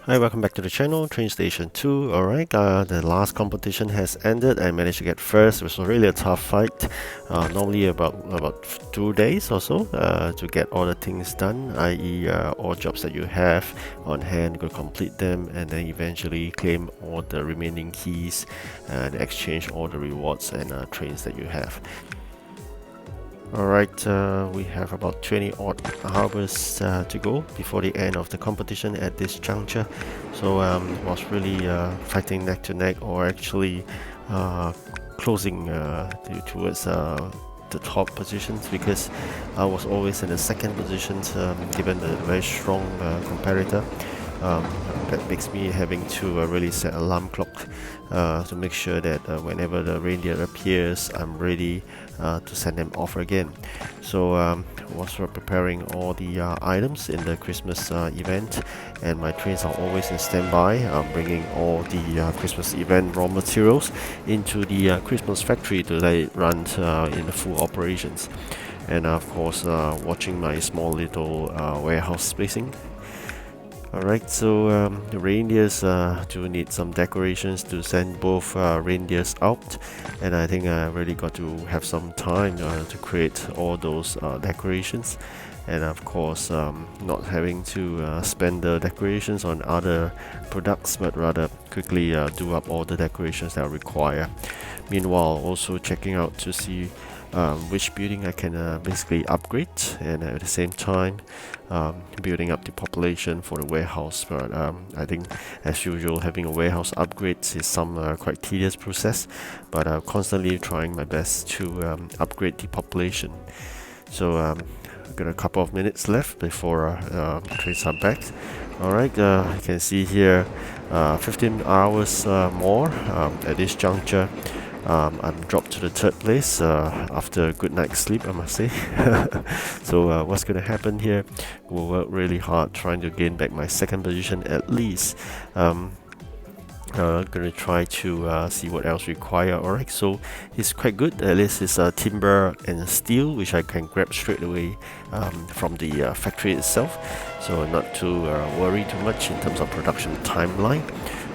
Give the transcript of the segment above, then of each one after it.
Hi, welcome back to the channel, TrainStation 2. Alright, the last competition has ended. I managed to get first. It was really a tough fight. Normally about 2 days or so to get all the things done, i.e. All jobs that you have on hand, go complete them, and then eventually claim all the remaining keys and exchange all the rewards and trains that you have. Alright, we have about 20 odd hours to go before the end of the competition at this juncture. So was really fighting neck to neck, or actually closing towards the top positions, because I was always in the second position, given the very strong competitor. That makes me having to really set alarm clock to make sure that whenever the reindeer appears, I'm ready to send them off again. So was preparing all the items in the Christmas event, and my trains are always in standby. I'm bringing all the Christmas event raw materials into the Christmas factory to let it run in the full operations, and of course watching my small little warehouse spacing. Alright, so the reindeers do need some decorations to send both reindeers out, and I think I really got to have some time to create all those decorations, and of course not having to spend the decorations on other products, but rather quickly do up all the decorations that I require. Meanwhile, also checking out to see which building I can basically upgrade, and at the same time building up the population for the warehouse. But I think, as usual, having a warehouse upgrade is some quite tedious process, but constantly trying my best to upgrade the population. So I've got a couple of minutes left before trains are back. Alright, you can see here 15 hours more at this juncture. I'm dropped to the third place after a good night's sleep, I must say. So what's going to happen here? We'll work really hard trying to gain back my second position at least. Gonna try to see what else require. Alright, so it's quite good. At least it's timber and steel, which I can grab straight away from the factory itself, so not to worry too much in terms of production timeline.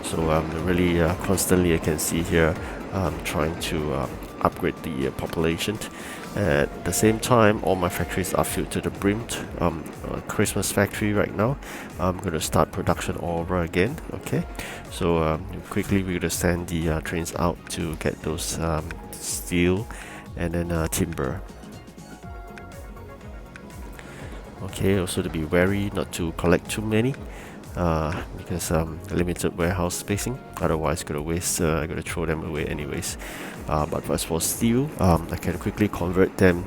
So really constantly I can see here trying to upgrade the population. At the same time, all my factories are filled to the brim. Christmas factory right now, I'm going to start production all over again. Okay, so quickly we're going to send the trains out to get those steel and then timber. Okay, also to be wary not to collect too many, because limited warehouse spacing, otherwise gonna waste, I'm gonna throw them away anyways. But as for steel, I can quickly convert them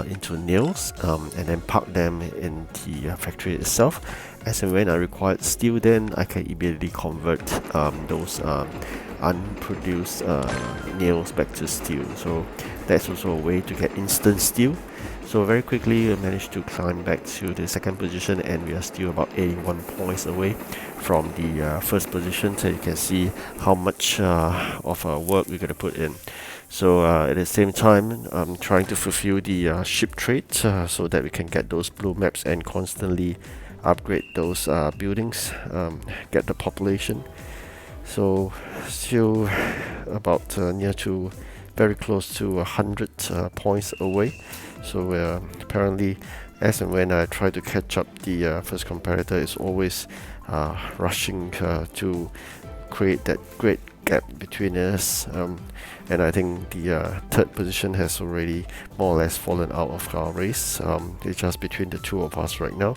into nails and then park them in the factory itself. As and when I require steel, then I can immediately convert those unproduced nails back to steel. So that's also a way to get instant steel. So very quickly I managed to climb back to the second position, and we are still about 81 points away from the first position. So you can see how much of work we're going to put in. So at the same time, I'm trying to fulfill the ship trade so that we can get those blue maps and constantly upgrade those buildings, get the population. So still about near to very close to 100 points away. So apparently, as and when I try to catch up, the first competitor is always rushing to create that great gap between us, and I think the third position has already more or less fallen out of our race. It's just between the two of us right now.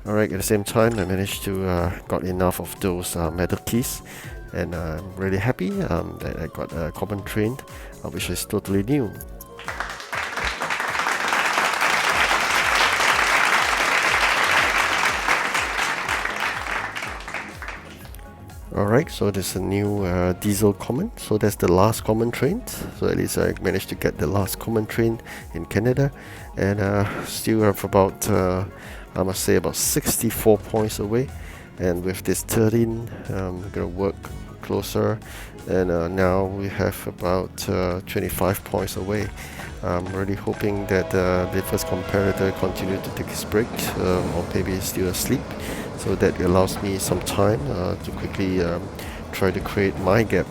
Alright, at the same time I managed to got enough of those metal keys, and I'm really happy that I got a common train, which is totally new. Alright, so there's a new diesel common, so that's the last common train. So at least I managed to get the last common train in Canada, and still have about I must say about 64 points away. And with this 13, I'm gonna work closer, and now we have about 25 points away. I'm really hoping that the first competitor continue to take his break, or maybe he's still asleep, so that allows me some time to quickly try to create my gap,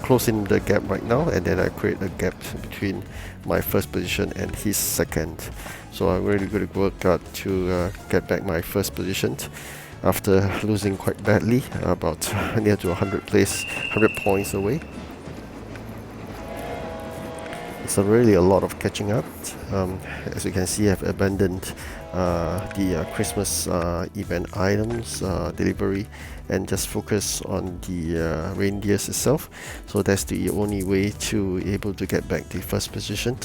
close in the gap right now, and then I create a gap between my first position and his second. So I'm really going to work hard to get back my first position after losing quite badly, about near to 100 points away. So really a lot of catching up. As you can see, I've abandoned the Christmas event items delivery and just focus on the reindeers itself. So that's the only way to able to get back the first position.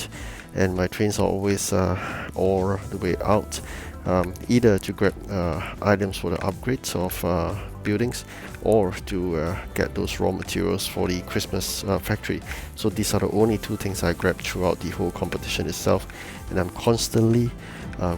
And my trains are always all the way out, either to grab items for the upgrades of buildings, or to get those raw materials for the Christmas factory. So these are the only two things I grab throughout the whole competition itself, and I'm constantly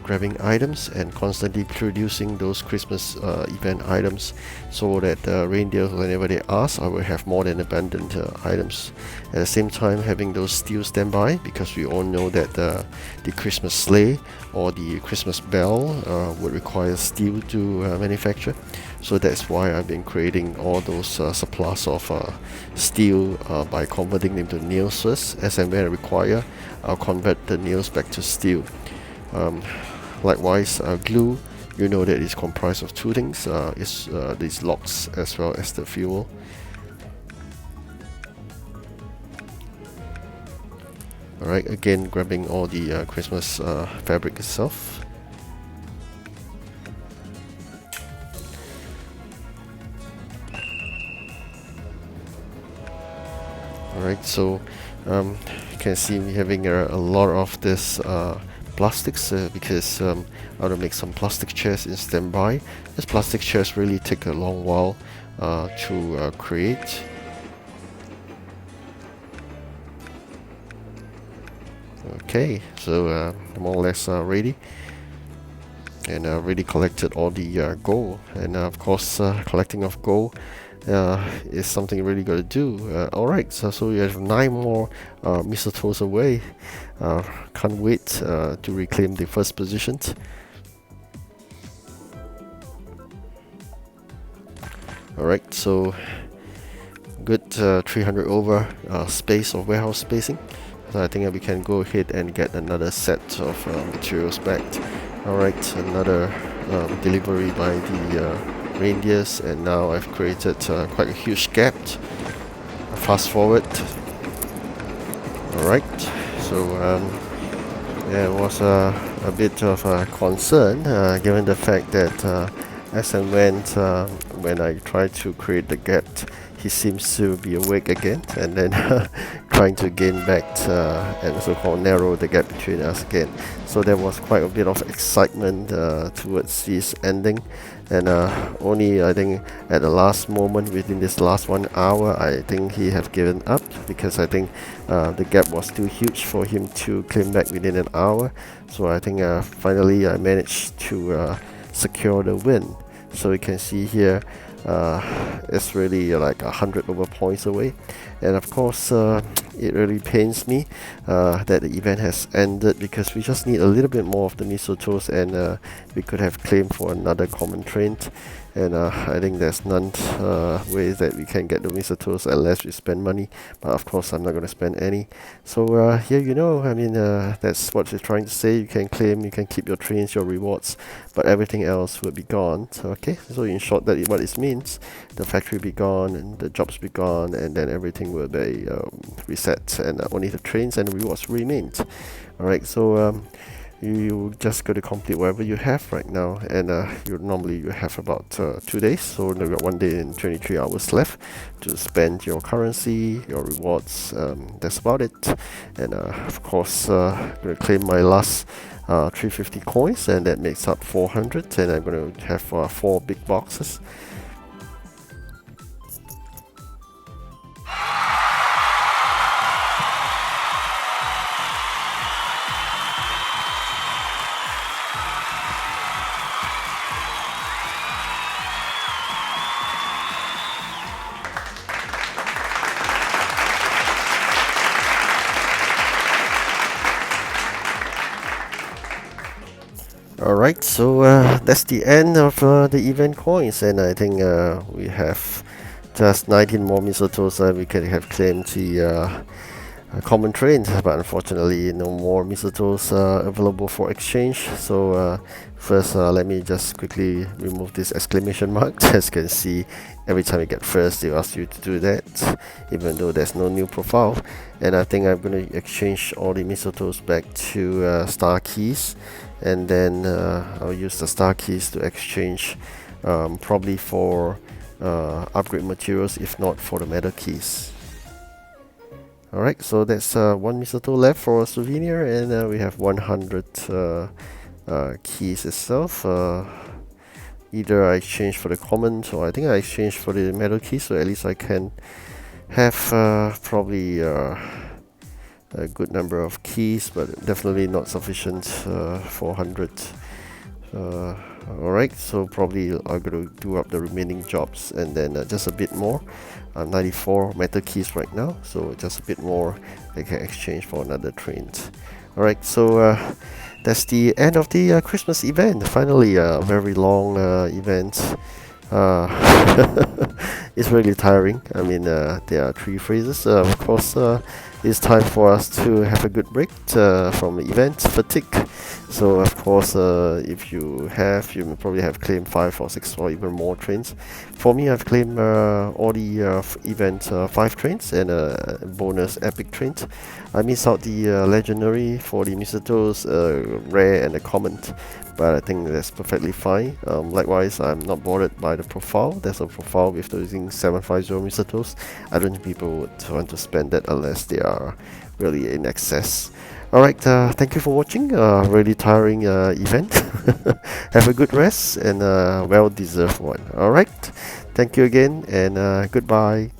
grabbing items and constantly producing those Christmas event items, so that reindeer, whenever they ask, I will have more than abundant items. At the same time, having those steel standby, because we all know that the Christmas sleigh or the Christmas bell would require steel to manufacture. So that's why I've been creating all those supplies of steel by converting them to nails first. As and when I require, I'll convert the nails back to steel. Likewise, glue, you know that it's comprised of two things, is these locks as well as the fuel. Alright, again grabbing all the Christmas fabric itself. Alright, so you can see me having a lot of this plastics, because I want to make some plastic chairs in standby. These plastic chairs really take a long while to create. Okay, so more or less ready, and already collected all the gold, and of course collecting of gold is something you really got to do. Alright, so you have 9 more mistletoes away. Can't wait to reclaim the first position. Alright, so good 300 over space of warehouse spacing. So I think we can go ahead and get another set of materials back. Alright, another delivery by the reindeers, and now I've created quite a huge gap. Fast forward. Alright, so there was a bit of a concern given the fact that as and when I try to create the gap, he seems to be awake again, and then trying to gain back and so-called narrow the gap between us again. So there was quite a bit of excitement towards this ending, and only I think at the last moment, within this last 1 hour, I think he have given up, because I think the gap was too huge for him to claim back within an hour. So I think finally I managed to secure the win. So you can see here it's really like 100 over points away, and of course it really pains me that the event has ended, because we just need a little bit more of the mistletoes, and we could have claimed for another common train. And I think there's none ways that we can get the mistletoes unless we spend money, but of course I'm not going to spend any. So here, you know, I mean, that's what we're trying to say. You can claim, you can keep your trains, your rewards, but everything else will be gone. So, okay, so in short, that what it means, the factory be gone, and the jobs be gone, and then everything will be reset, and only the trains and the rewards remained. Alright, so you just got to complete whatever you have right now, and you have about 2 days, so you've got 1 day and 23 hours left to spend your currency, your rewards. That's about it. And of course, I'm going to claim my last 350 coins, and that makes up 400, and I'm going to have 4 big boxes. Alright, so that's the end of the event coins, and I think we have just 19 more mistletoes that we can have claimed the common train, but unfortunately no more mistletoes available for exchange. So first let me just quickly remove this exclamation mark. As you can see, every time you get first they ask you to do that, even though there's no new profile. And I think I'm going to exchange all the mistletoes back to star keys, and then I'll use the star keys to exchange probably for upgrade materials, if not for the metal keys. Alright, so that's one mistletoe left for a souvenir, and we have 100 keys itself. Either I exchange for the common, or I think I exchange for the metal keys, so at least I can have probably a good number of keys, but definitely not sufficient for 100. Alright, so probably I'm going to do up the remaining jobs, and then just a bit more. 94 metal keys right now, so just a bit more I can exchange for another train. Alright, so that's the end of the Christmas event. Finally, a very long event. It's really tiring. I mean, there are 3 phrases. Of course, it's time for us to have a good break from event fatigue. So, of course, if you have, you probably have claimed 5 or 6 or even more trains. For me, I've claimed all the event 5 trains and a bonus epic trains. I missed out the legendary for the mistletoes, rare, and the common, but I think that's perfectly fine. Likewise, I'm not bothered by the profile. There's a profile with using 750 mistletoes. I don't think people would want to spend that unless they are really in excess. Alright, thank you for watching. Really tiring event. Have a good rest and well deserved one. Alright, thank you again, and goodbye.